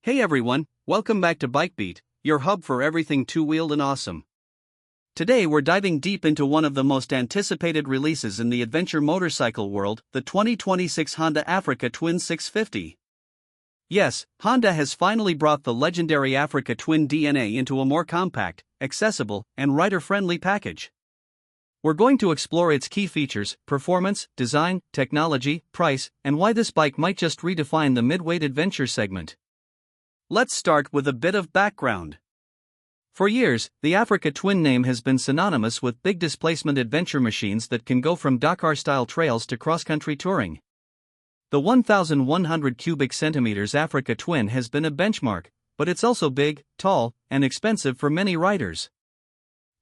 Hey everyone, welcome back to BikeBeat, your hub for everything two-wheeled and awesome. Today we're diving deep into one of the most anticipated releases in the adventure motorcycle world, the 2026 Honda Africa Twin 650. Yes, Honda has finally brought the legendary Africa Twin DNA into a more compact, accessible, and rider-friendly package. We're going to explore its key features, performance, design, technology, price, and why this bike might just redefine the mid-weight adventure segment. Let's start with a bit of background. For years, the Africa Twin name has been synonymous with big displacement adventure machines that can go from Dakar-style trails to cross-country touring. The 1,100 cubic centimeters Africa Twin has been a benchmark, but it's also big, tall, and expensive for many riders.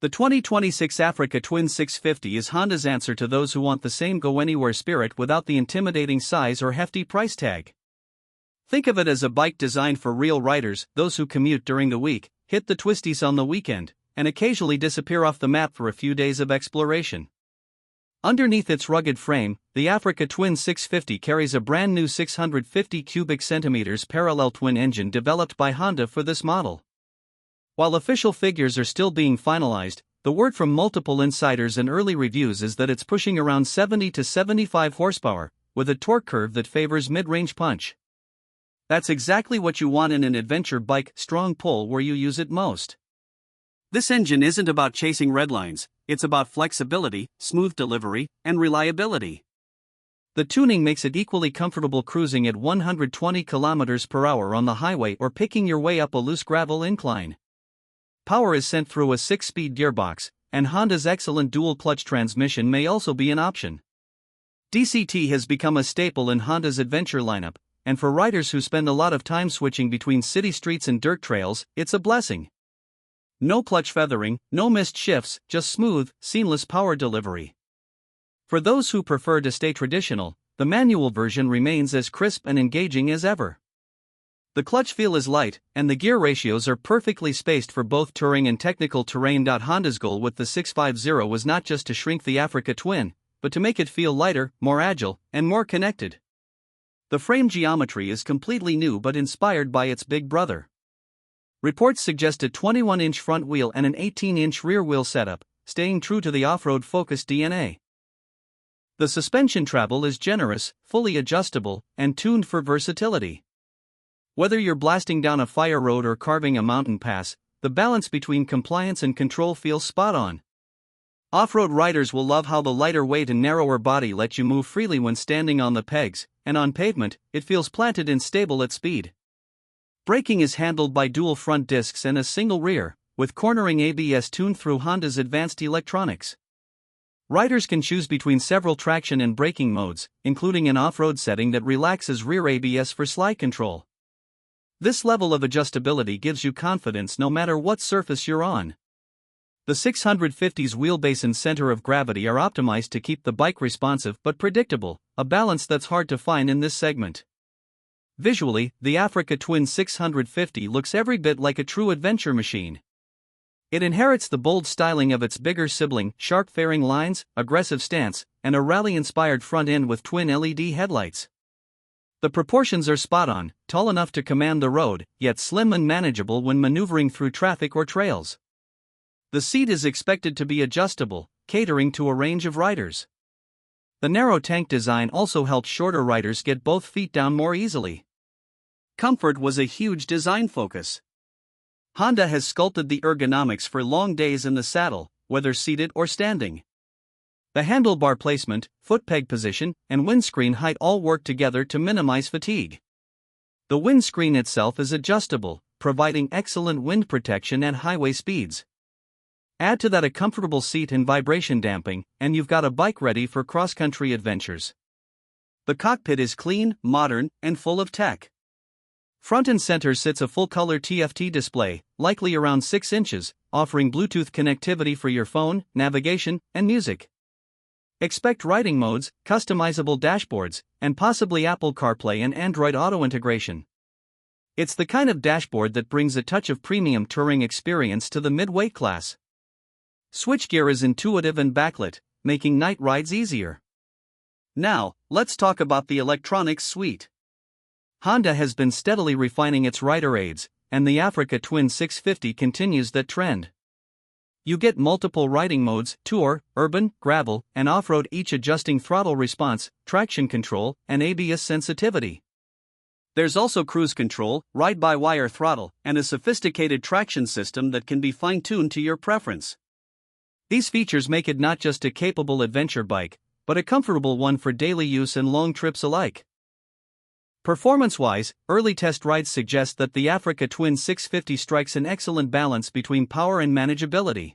The 2026 Africa Twin 650 is Honda's answer to those who want the same go-anywhere spirit without the intimidating size or hefty price tag. Think of it as a bike designed for real riders, those who commute during the week, hit the twisties on the weekend, and occasionally disappear off the map for a few days of exploration. Underneath its rugged frame, the Africa Twin 650 carries a brand new 650 cubic centimeters parallel twin engine developed by Honda for this model. While official figures are still being finalized, the word from multiple insiders and early reviews is that it's pushing around 70 to 75 horsepower, with a torque curve that favors mid-range punch. That's exactly what you want in an adventure bike, strong pull where you use it most. This engine isn't about chasing redlines, it's about flexibility, smooth delivery, and reliability. The tuning makes it equally comfortable cruising at 120 km per hour on the highway or picking your way up a loose gravel incline. Power is sent through a 6-speed gearbox, and Honda's excellent dual-clutch transmission may also be an option. DCT has become a staple in Honda's adventure lineup, and for riders who spend a lot of time switching between city streets and dirt trails, it's a blessing. No clutch feathering, no missed shifts, just smooth, seamless power delivery. For those who prefer to stay traditional, the manual version remains as crisp and engaging as ever. The clutch feel is light, and the gear ratios are perfectly spaced for both touring and technical terrain. Honda's goal with the 650 was not just to shrink the Africa Twin, but to make it feel lighter, more agile, and more connected. The frame geometry is completely new but inspired by its big brother. Reports suggest a 21-inch front wheel and an 18-inch rear wheel setup, staying true to the off-road focused DNA. The suspension travel is generous, fully adjustable, and tuned for versatility. Whether you're blasting down a fire road or carving a mountain pass, the balance between compliance and control feels spot on. Off-road riders will love how the lighter weight and narrower body let you move freely when standing on the pegs, and on pavement, it feels planted and stable at speed. Braking is handled by dual front discs and a single rear, with cornering ABS tuned through Honda's advanced electronics. Riders can choose between several traction and braking modes, including an off-road setting that relaxes rear ABS for slide control. This level of adjustability gives you confidence no matter what surface you're on. The 650's wheelbase and center of gravity are optimized to keep the bike responsive but predictable, a balance that's hard to find in this segment. Visually, the Africa Twin 650 looks every bit like a true adventure machine. It inherits the bold styling of its bigger sibling, sharp fairing lines, aggressive stance, and a rally-inspired front end with twin LED headlights. The proportions are spot on, tall enough to command the road, yet slim and manageable when maneuvering through traffic or trails. The seat is expected to be adjustable, catering to a range of riders. The narrow tank design also helps shorter riders get both feet down more easily. Comfort was a huge design focus. Honda has sculpted the ergonomics for long days in the saddle, whether seated or standing. The handlebar placement, foot peg position, and windscreen height all work together to minimize fatigue. The windscreen itself is adjustable, providing excellent wind protection at highway speeds. Add to that a comfortable seat and vibration damping, and you've got a bike ready for cross-country adventures. The cockpit is clean, modern, and full of tech. Front and center sits a full-color TFT display, likely around 6 inches, offering Bluetooth connectivity for your phone, navigation, and music. Expect riding modes, customizable dashboards, and possibly Apple CarPlay and Android Auto integration. It's the kind of dashboard that brings a touch of premium touring experience to the mid-weight class. Switchgear is intuitive and backlit, making night rides easier. Now, let's talk about the electronics suite. Honda has been steadily refining its rider aids, and the Africa Twin 650 continues that trend. You get multiple riding modes: tour, urban, gravel, and off-road, each adjusting throttle response, traction control, and ABS sensitivity. There's also cruise control, ride-by-wire throttle, and a sophisticated traction system that can be fine-tuned to your preference. These features make it not just a capable adventure bike, but a comfortable one for daily use and long trips alike. Performance-wise, early test rides suggest that the Africa Twin 650 strikes an excellent balance between power and manageability.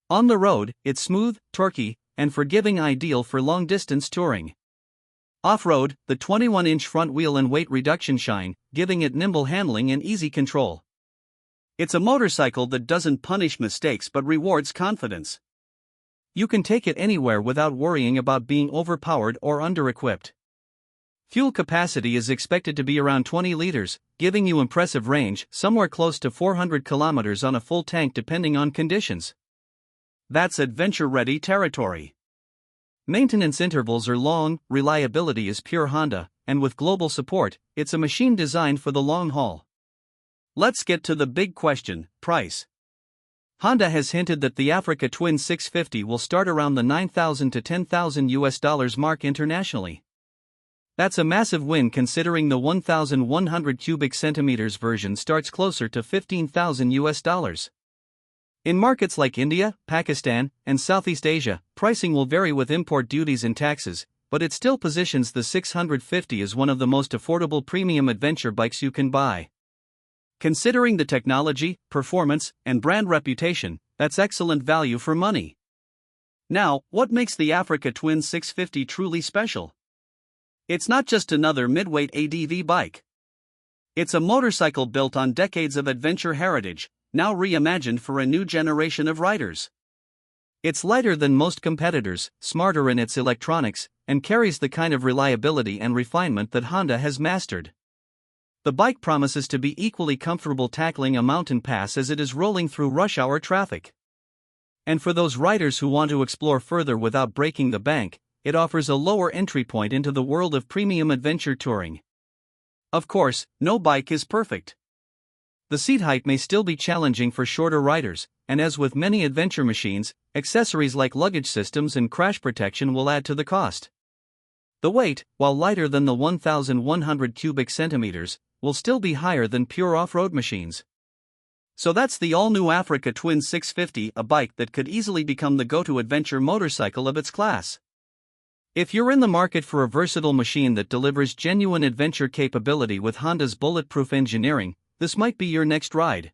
On the road, it's smooth, torquey, and forgiving, ideal for long-distance touring. Off-road, the 21-inch front wheel and weight reduction shine, giving it nimble handling and easy control. It's a motorcycle that doesn't punish mistakes but rewards confidence. You can take it anywhere without worrying about being overpowered or under-equipped. Fuel capacity is expected to be around 20 liters, giving you impressive range, somewhere close to 400 kilometers on a full tank depending on conditions. That's adventure-ready territory. Maintenance intervals are long, reliability is pure Honda, and with global support, it's a machine designed for the long haul. Let's get to the big question: price. Honda has hinted that the Africa Twin 650 will start around the $9,000 to $10,000 mark internationally. That's a massive win considering the 1,100 cubic centimeters version starts closer to $15,000. In markets like India, Pakistan, and Southeast Asia, pricing will vary with import duties and taxes, but it still positions the 650 as one of the most affordable premium adventure bikes you can buy. Considering the technology, performance, and brand reputation, that's excellent value for money. Now, what makes the Africa Twin 650 truly special? It's not just another midweight ADV bike. It's a motorcycle built on decades of adventure heritage, now reimagined for a new generation of riders. It's lighter than most competitors, smarter in its electronics, and carries the kind of reliability and refinement that Honda has mastered. The bike promises to be equally comfortable tackling a mountain pass as it is rolling through rush hour traffic. And for those riders who want to explore further without breaking the bank, it offers a lower entry point into the world of premium adventure touring. Of course, no bike is perfect. The seat height may still be challenging for shorter riders, and as with many adventure machines, accessories like luggage systems and crash protection will add to the cost. The weight, while lighter than the 1,100 cubic centimeters, will still be higher than pure off-road machines. So that's the all-new Africa Twin 650, a bike that could easily become the go-to adventure motorcycle of its class. If you're in the market for a versatile machine that delivers genuine adventure capability with Honda's bulletproof engineering, this might be your next ride.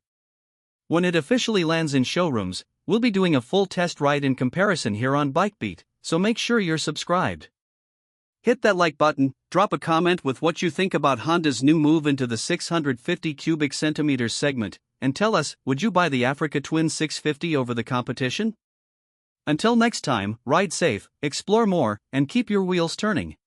When it officially lands in showrooms, we'll be doing a full test ride and comparison here on BikeBeat, so make sure you're subscribed. Hit that like button, drop a comment with what you think about Honda's new move into the 650 cubic centimeters segment, and tell us, would you buy the Africa Twin 650 over the competition? Until next time, ride safe, explore more, and keep your wheels turning.